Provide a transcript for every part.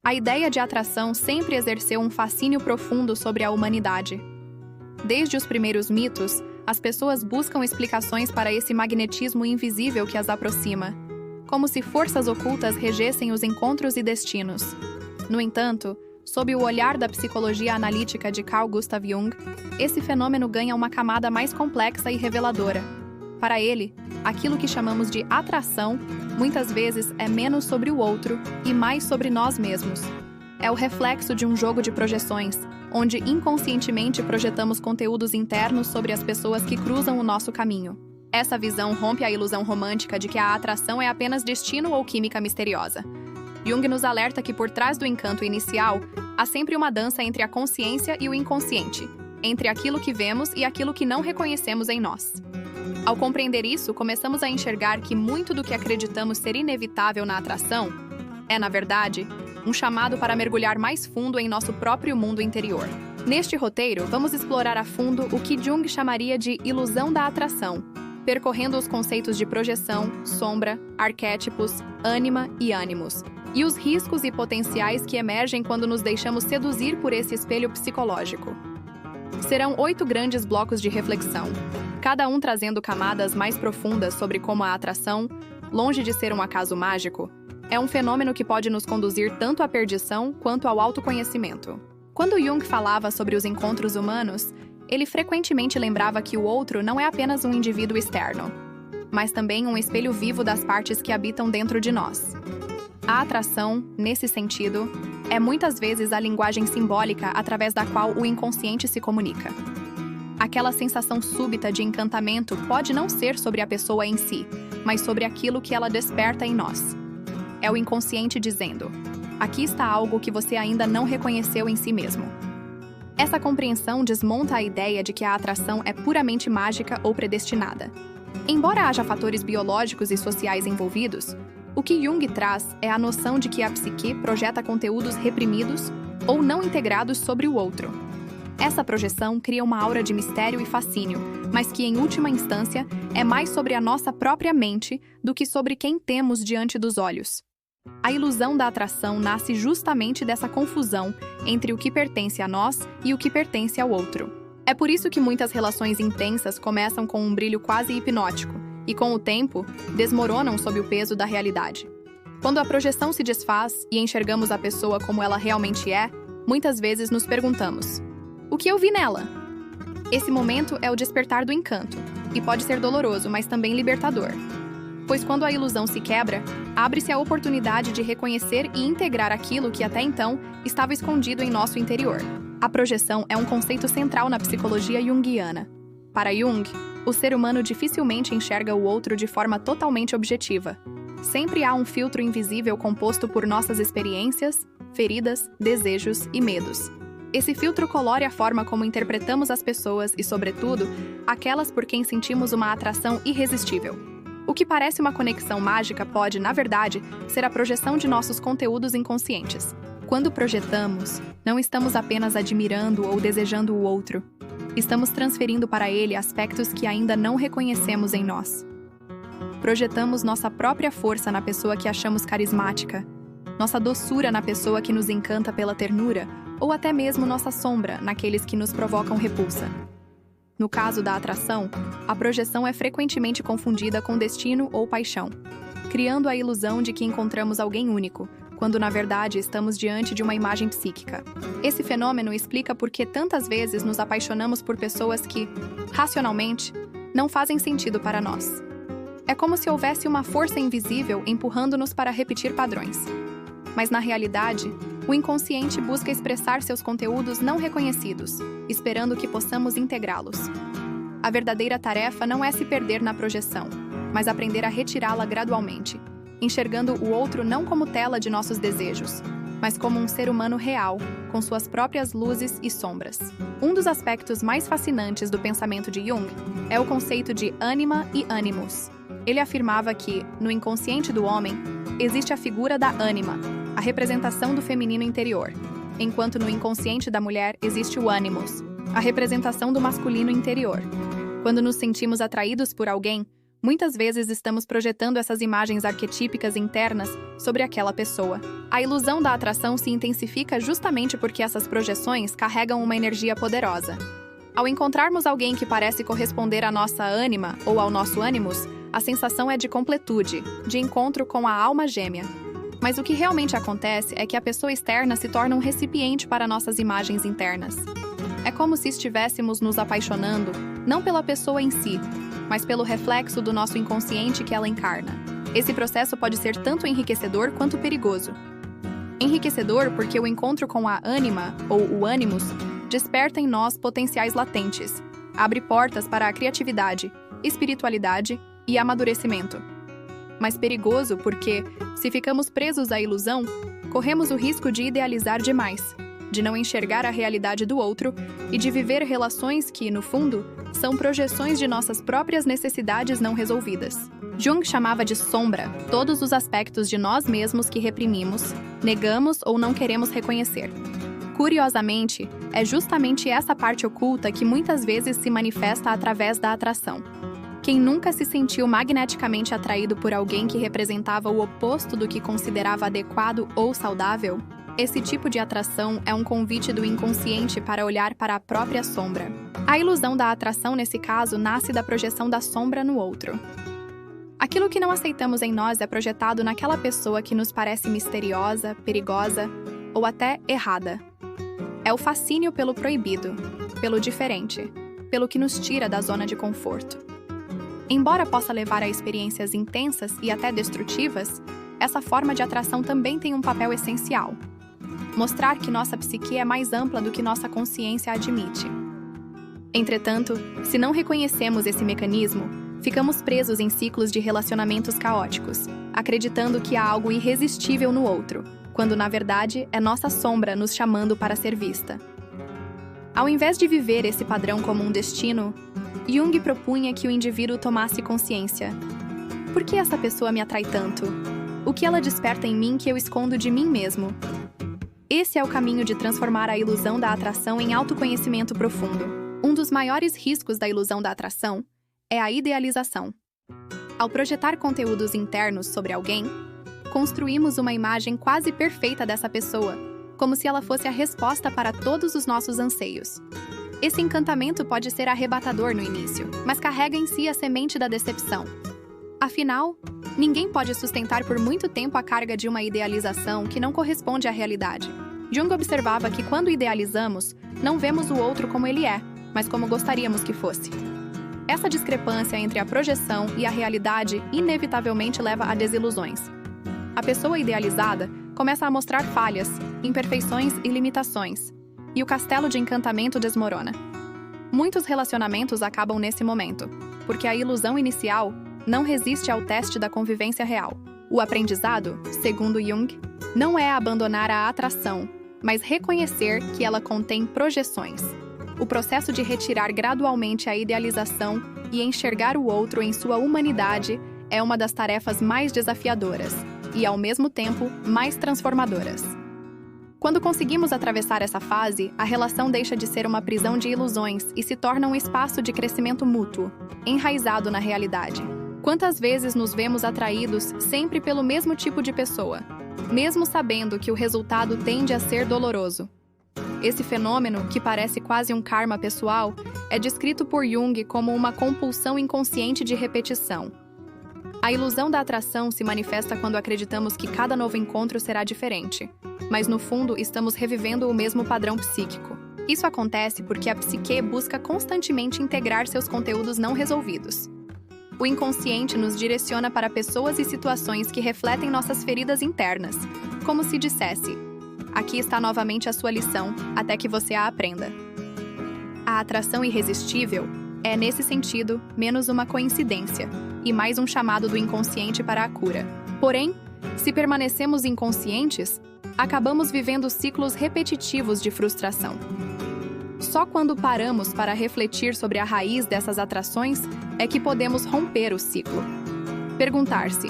A ideia de atração sempre exerceu um fascínio profundo sobre a humanidade. Desde os primeiros mitos, as pessoas buscam explicações para esse magnetismo invisível que as aproxima, como se forças ocultas regessem os encontros e destinos. No entanto, sob o olhar da psicologia analítica de Carl Gustav Jung, esse fenômeno ganha uma camada mais complexa e reveladora. Para ele, aquilo que chamamos de atração, muitas vezes é menos sobre o outro e mais sobre nós mesmos. É o reflexo de um jogo de projeções, onde inconscientemente projetamos conteúdos internos sobre as pessoas que cruzam o nosso caminho. Essa visão rompe a ilusão romântica de que a atração é apenas destino ou química misteriosa. Jung nos alerta que por trás do encanto inicial, há sempre uma dança entre a consciência e o inconsciente, entre aquilo que vemos e aquilo que não reconhecemos em nós. Ao compreender isso, começamos a enxergar que muito do que acreditamos ser inevitável na atração é, na verdade, um chamado para mergulhar mais fundo em nosso próprio mundo interior. Neste roteiro, vamos explorar a fundo o que Jung chamaria de ilusão da atração, percorrendo os conceitos de projeção, sombra, arquétipos, ânima e ânimos, e os riscos e potenciais que emergem quando nos deixamos seduzir por esse espelho psicológico. Serão 8 grandes blocos de reflexão, cada um trazendo camadas mais profundas sobre como a atração, longe de ser um acaso mágico, é um fenômeno que pode nos conduzir tanto à perdição quanto ao autoconhecimento. Quando Jung falava sobre os encontros humanos, ele frequentemente lembrava que o outro não é apenas um indivíduo externo, mas também um espelho vivo das partes que habitam dentro de nós. A atração, nesse sentido, é muitas vezes a linguagem simbólica através da qual o inconsciente se comunica. Aquela sensação súbita de encantamento pode não ser sobre a pessoa em si, mas sobre aquilo que ela desperta em nós. É o inconsciente dizendo: aqui está algo que você ainda não reconheceu em si mesmo. Essa compreensão desmonta a ideia de que a atração é puramente mágica ou predestinada. Embora haja fatores biológicos e sociais envolvidos, o que Jung traz é a noção de que a psique projeta conteúdos reprimidos ou não integrados sobre o outro. Essa projeção cria uma aura de mistério e fascínio, mas que, em última instância, é mais sobre a nossa própria mente do que sobre quem temos diante dos olhos. A ilusão da atração nasce justamente dessa confusão entre o que pertence a nós e o que pertence ao outro. É por isso que muitas relações intensas começam com um brilho quase hipnótico e, com o tempo, desmoronam sob o peso da realidade. Quando a projeção se desfaz e enxergamos a pessoa como ela realmente é, muitas vezes nos perguntamos: o que eu vi nela? Esse momento é o despertar do encanto, e pode ser doloroso, mas também libertador. Pois quando a ilusão se quebra, abre-se a oportunidade de reconhecer e integrar aquilo que até então estava escondido em nosso interior. A projeção é um conceito central na psicologia junguiana. Para Jung, o ser humano dificilmente enxerga o outro de forma totalmente objetiva. Sempre há um filtro invisível composto por nossas experiências, feridas, desejos e medos. Esse filtro colore a forma como interpretamos as pessoas e, sobretudo, aquelas por quem sentimos uma atração irresistível. O que parece uma conexão mágica pode, na verdade, ser a projeção de nossos conteúdos inconscientes. Quando projetamos, não estamos apenas admirando ou desejando o outro. Estamos transferindo para ele aspectos que ainda não reconhecemos em nós. Projetamos nossa própria força na pessoa que achamos carismática, nossa doçura na pessoa que nos encanta pela ternura, ou até mesmo nossa sombra naqueles que nos provocam repulsa. No caso da atração, a projeção é frequentemente confundida com destino ou paixão, criando a ilusão de que encontramos alguém único, quando na verdade estamos diante de uma imagem psíquica. Esse fenômeno explica por que tantas vezes nos apaixonamos por pessoas que, racionalmente, não fazem sentido para nós. É como se houvesse uma força invisível empurrando-nos para repetir padrões. Mas na realidade, o inconsciente busca expressar seus conteúdos não reconhecidos, esperando que possamos integrá-los. A verdadeira tarefa não é se perder na projeção, mas aprender a retirá-la gradualmente, enxergando o outro não como tela de nossos desejos, mas como um ser humano real, com suas próprias luzes e sombras. Um dos aspectos mais fascinantes do pensamento de Jung é o conceito de ânima e ânimos. Ele afirmava que, no inconsciente do homem, existe a figura da ânima, a representação do feminino interior, enquanto no inconsciente da mulher existe o ânimos, a representação do masculino interior. Quando nos sentimos atraídos por alguém, muitas vezes estamos projetando essas imagens arquetípicas internas sobre aquela pessoa. A ilusão da atração se intensifica justamente porque essas projeções carregam uma energia poderosa. Ao encontrarmos alguém que parece corresponder à nossa ânima ou ao nosso ânimos, a sensação é de completude, de encontro com a alma gêmea. Mas o que realmente acontece é que a pessoa externa se torna um recipiente para nossas imagens internas. É como se estivéssemos nos apaixonando, não pela pessoa em si, mas pelo reflexo do nosso inconsciente que ela encarna. Esse processo pode ser tanto enriquecedor quanto perigoso. Enriquecedor porque o encontro com a ânima, ou o ânimos, desperta em nós potenciais latentes, abre portas para a criatividade, espiritualidade e amadurecimento. Mas perigoso porque, se ficamos presos à ilusão, corremos o risco de idealizar demais, de não enxergar a realidade do outro e de viver relações que, no fundo, são projeções de nossas próprias necessidades não resolvidas. Jung chamava de sombra todos os aspectos de nós mesmos que reprimimos, negamos ou não queremos reconhecer. Curiosamente, é justamente essa parte oculta que muitas vezes se manifesta através da atração. Quem nunca se sentiu magneticamente atraído por alguém que representava o oposto do que considerava adequado ou saudável? Esse tipo de atração é um convite do inconsciente para olhar para a própria sombra. A ilusão da atração, nesse caso, nasce da projeção da sombra no outro. Aquilo que não aceitamos em nós é projetado naquela pessoa que nos parece misteriosa, perigosa ou até errada. É o fascínio pelo proibido, pelo diferente, pelo que nos tira da zona de conforto. Embora possa levar a experiências intensas e até destrutivas, essa forma de atração também tem um papel essencial: mostrar que nossa psique é mais ampla do que nossa consciência admite. Entretanto, se não reconhecemos esse mecanismo, ficamos presos em ciclos de relacionamentos caóticos, acreditando que há algo irresistível no outro, quando na verdade é nossa sombra nos chamando para ser vista. Ao invés de viver esse padrão como um destino, Jung propunha que o indivíduo tomasse consciência. Por que essa pessoa me atrai tanto? O que ela desperta em mim que eu escondo de mim mesmo? Esse é o caminho de transformar a ilusão da atração em autoconhecimento profundo. Um dos maiores riscos da ilusão da atração é a idealização. Ao projetar conteúdos internos sobre alguém, construímos uma imagem quase perfeita dessa pessoa, como se ela fosse a resposta para todos os nossos anseios. Esse encantamento pode ser arrebatador no início, mas carrega em si a semente da decepção. Afinal, ninguém pode sustentar por muito tempo a carga de uma idealização que não corresponde à realidade. Jung observava que quando idealizamos, não vemos o outro como ele é, mas como gostaríamos que fosse. Essa discrepância entre a projeção e a realidade inevitavelmente leva a desilusões. A pessoa idealizada começa a mostrar falhas, imperfeições e limitações, e o castelo de encantamento desmorona. Muitos relacionamentos acabam nesse momento, porque a ilusão inicial não resiste ao teste da convivência real. O aprendizado, segundo Jung, não é abandonar a atração, mas reconhecer que ela contém projeções. O processo de retirar gradualmente a idealização e enxergar o outro em sua humanidade é uma das tarefas mais desafiadoras e, ao mesmo tempo, mais transformadoras. Quando conseguimos atravessar essa fase, a relação deixa de ser uma prisão de ilusões e se torna um espaço de crescimento mútuo, enraizado na realidade. Quantas vezes nos vemos atraídos sempre pelo mesmo tipo de pessoa, mesmo sabendo que o resultado tende a ser doloroso? Esse fenômeno, que parece quase um karma pessoal, é descrito por Jung como uma compulsão inconsciente de repetição. A ilusão da atração se manifesta quando acreditamos que cada novo encontro será diferente, mas no fundo estamos revivendo o mesmo padrão psíquico. Isso acontece porque a psique busca constantemente integrar seus conteúdos não resolvidos. O inconsciente nos direciona para pessoas e situações que refletem nossas feridas internas, como se dissesse: aqui está novamente a sua lição, até que você a aprenda. A atração irresistível é, nesse sentido, menos uma coincidência e mais um chamado do inconsciente para a cura. Porém, se permanecemos inconscientes, acabamos vivendo ciclos repetitivos de frustração. Só quando paramos para refletir sobre a raiz dessas atrações é que podemos romper o ciclo. Perguntar-se: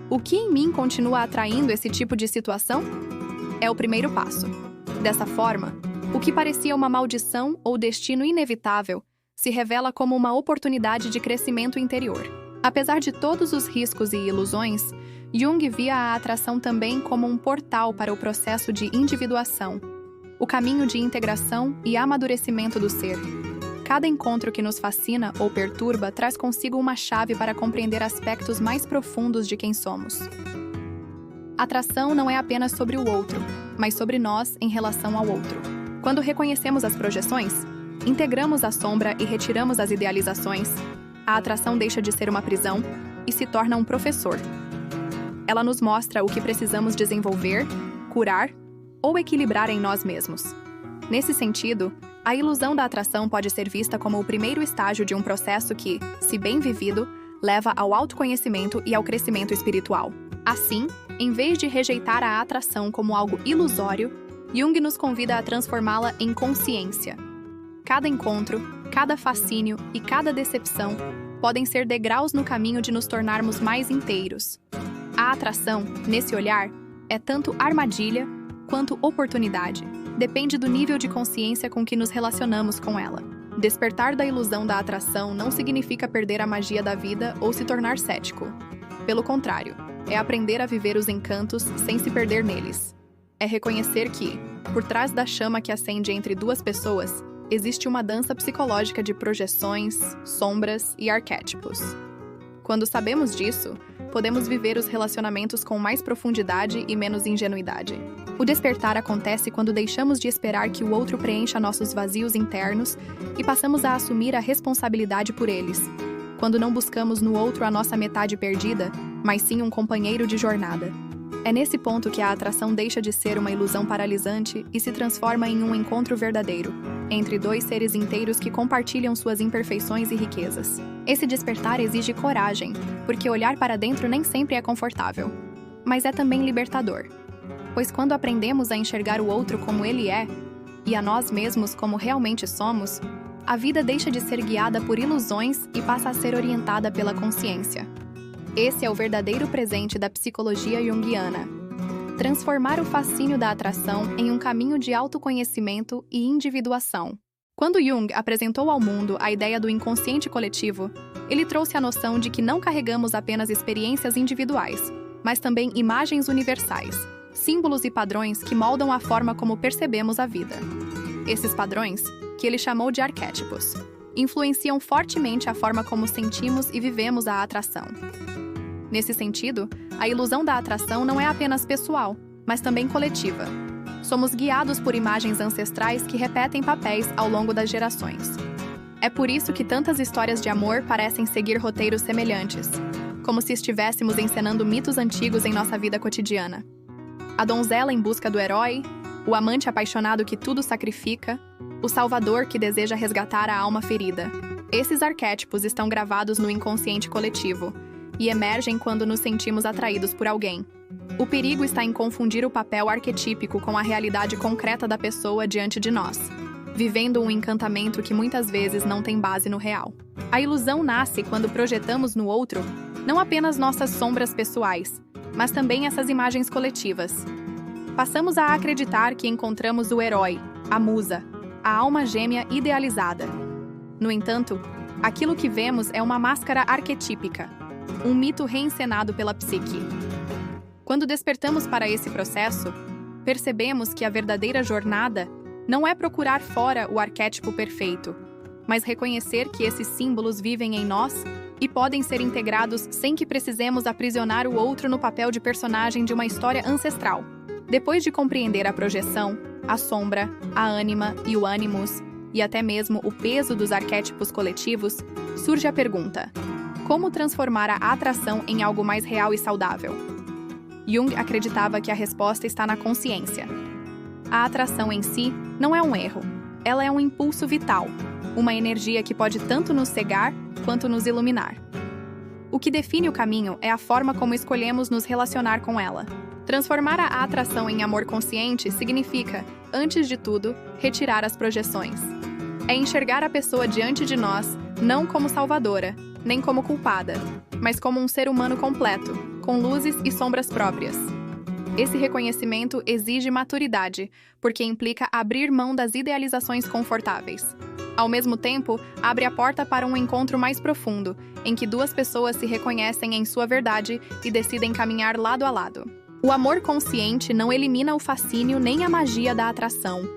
o que em mim continua atraindo esse tipo de situação? É o primeiro passo. Dessa forma, o que parecia uma maldição ou destino inevitável se revela como uma oportunidade de crescimento interior. Apesar de todos os riscos e ilusões, Jung via a atração também como um portal para o processo de individuação, o caminho de integração e amadurecimento do ser. Cada encontro que nos fascina ou perturba traz consigo uma chave para compreender aspectos mais profundos de quem somos. Atração não é apenas sobre o outro, mas sobre nós em relação ao outro. Quando reconhecemos as projeções, integramos a sombra e retiramos as idealizações, a atração deixa de ser uma prisão e se torna um professor. Ela nos mostra o que precisamos desenvolver, curar ou equilibrar em nós mesmos. Nesse sentido, a ilusão da atração pode ser vista como o primeiro estágio de um processo que, se bem vivido, leva ao autoconhecimento e ao crescimento espiritual. Assim, em vez de rejeitar a atração como algo ilusório, Jung nos convida a transformá-la em consciência. Cada encontro, cada fascínio e cada decepção podem ser degraus no caminho de nos tornarmos mais inteiros. A atração, nesse olhar, é tanto armadilha quanto oportunidade. Depende do nível de consciência com que nos relacionamos com ela. Despertar da ilusão da atração não significa perder a magia da vida ou se tornar cético. Pelo contrário, é aprender a viver os encantos sem se perder neles. É reconhecer que, por trás da chama que acende entre duas pessoas, existe uma dança psicológica de projeções, sombras e arquétipos. Quando sabemos disso, podemos viver os relacionamentos com mais profundidade e menos ingenuidade. O despertar acontece quando deixamos de esperar que o outro preencha nossos vazios internos e passamos a assumir a responsabilidade por eles. Quando não buscamos no outro a nossa metade perdida, mas sim um companheiro de jornada. É nesse ponto que a atração deixa de ser uma ilusão paralisante e se transforma em um encontro verdadeiro, entre dois seres inteiros que compartilham suas imperfeições e riquezas. Esse despertar exige coragem, porque olhar para dentro nem sempre é confortável. Mas é também libertador. Pois quando aprendemos a enxergar o outro como ele é, e a nós mesmos como realmente somos, a vida deixa de ser guiada por ilusões e passa a ser orientada pela consciência. Esse é o verdadeiro presente da psicologia junguiana. Transformar o fascínio da atração em um caminho de autoconhecimento e individuação. Quando Jung apresentou ao mundo a ideia do inconsciente coletivo, ele trouxe a noção de que não carregamos apenas experiências individuais, mas também imagens universais, símbolos e padrões que moldam a forma como percebemos a vida. Esses padrões, que ele chamou de arquétipos, influenciam fortemente a forma como sentimos e vivemos a atração. Nesse sentido, a ilusão da atração não é apenas pessoal, mas também coletiva. Somos guiados por imagens ancestrais que repetem papéis ao longo das gerações. É por isso que tantas histórias de amor parecem seguir roteiros semelhantes, como se estivéssemos encenando mitos antigos em nossa vida cotidiana. A donzela em busca do herói, o amante apaixonado que tudo sacrifica, o salvador que deseja resgatar a alma ferida. Esses arquétipos estão gravados no inconsciente coletivo e emergem quando nos sentimos atraídos por alguém. O perigo está em confundir o papel arquetípico com a realidade concreta da pessoa diante de nós, vivendo um encantamento que muitas vezes não tem base no real. A ilusão nasce quando projetamos no outro não apenas nossas sombras pessoais, mas também essas imagens coletivas. Passamos a acreditar que encontramos o herói, a musa, a alma gêmea idealizada. No entanto, aquilo que vemos é uma máscara arquetípica, um mito reencenado pela psique. Quando despertamos para esse processo, percebemos que a verdadeira jornada não é procurar fora o arquétipo perfeito, mas reconhecer que esses símbolos vivem em nós e podem ser integrados sem que precisemos aprisionar o outro no papel de personagem de uma história ancestral. Depois de compreender a projeção, a sombra, a ânima e o ânimos, e até mesmo o peso dos arquétipos coletivos, surge a pergunta: como transformar a atração em algo mais real e saudável? Jung acreditava que a resposta está na consciência. A atração em si não é um erro, ela é um impulso vital, uma energia que pode tanto nos cegar quanto nos iluminar. O que define o caminho é a forma como escolhemos nos relacionar com ela. Transformar a atração em amor consciente significa, antes de tudo, retirar as projeções. É enxergar a pessoa diante de nós não como salvadora, nem como culpada, mas como um ser humano completo, com luzes e sombras próprias. Esse reconhecimento exige maturidade, porque implica abrir mão das idealizações confortáveis. Ao mesmo tempo, abre a porta para um encontro mais profundo, em que duas pessoas se reconhecem em sua verdade e decidem caminhar lado a lado. O amor consciente não elimina o fascínio nem a magia da atração.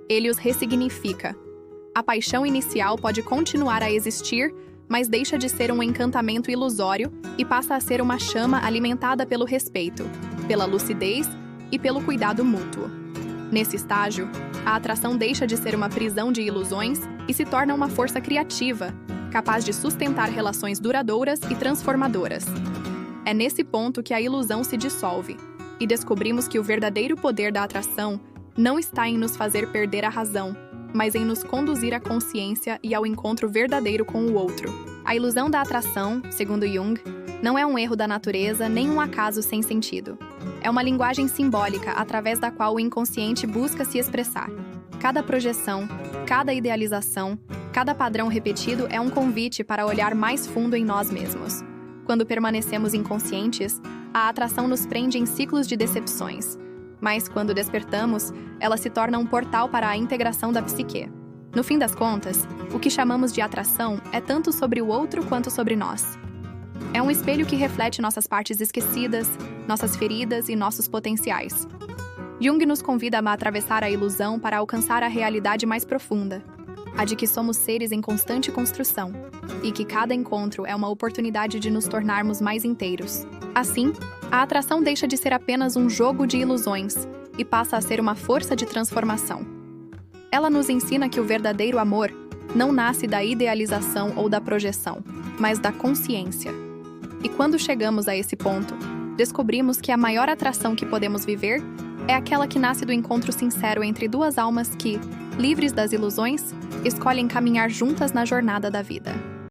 Ele os ressignifica. A paixão inicial pode continuar a existir, mas deixa de ser um encantamento ilusório e passa a ser uma chama alimentada pelo respeito, pela lucidez e pelo cuidado mútuo. Nesse estágio, a atração deixa de ser uma prisão de ilusões e se torna uma força criativa, capaz de sustentar relações duradouras e transformadoras. É nesse ponto que a ilusão se dissolve e descobrimos que o verdadeiro poder da atração não está em nos fazer perder a razão, mas em nos conduzir à consciência e ao encontro verdadeiro com o outro. A ilusão da atração, segundo Jung, não é um erro da natureza nem um acaso sem sentido. É uma linguagem simbólica através da qual o inconsciente busca se expressar. Cada projeção, cada idealização, cada padrão repetido é um convite para olhar mais fundo em nós mesmos. Quando permanecemos inconscientes, a atração nos prende em ciclos de decepções. Mas, quando despertamos, ela se torna um portal para a integração da psique. No fim das contas, o que chamamos de atração é tanto sobre o outro quanto sobre nós. É um espelho que reflete nossas partes esquecidas, nossas feridas e nossos potenciais. Jung nos convida a atravessar a ilusão para alcançar a realidade mais profunda, a de que somos seres em constante construção, e que cada encontro é uma oportunidade de nos tornarmos mais inteiros. Assim, a atração deixa de ser apenas um jogo de ilusões e passa a ser uma força de transformação. Ela nos ensina que o verdadeiro amor não nasce da idealização ou da projeção, mas da consciência. E quando chegamos a esse ponto, descobrimos que a maior atração que podemos viver é aquela que nasce do encontro sincero entre duas almas que, livres das ilusões, escolhem caminhar juntas na jornada da vida.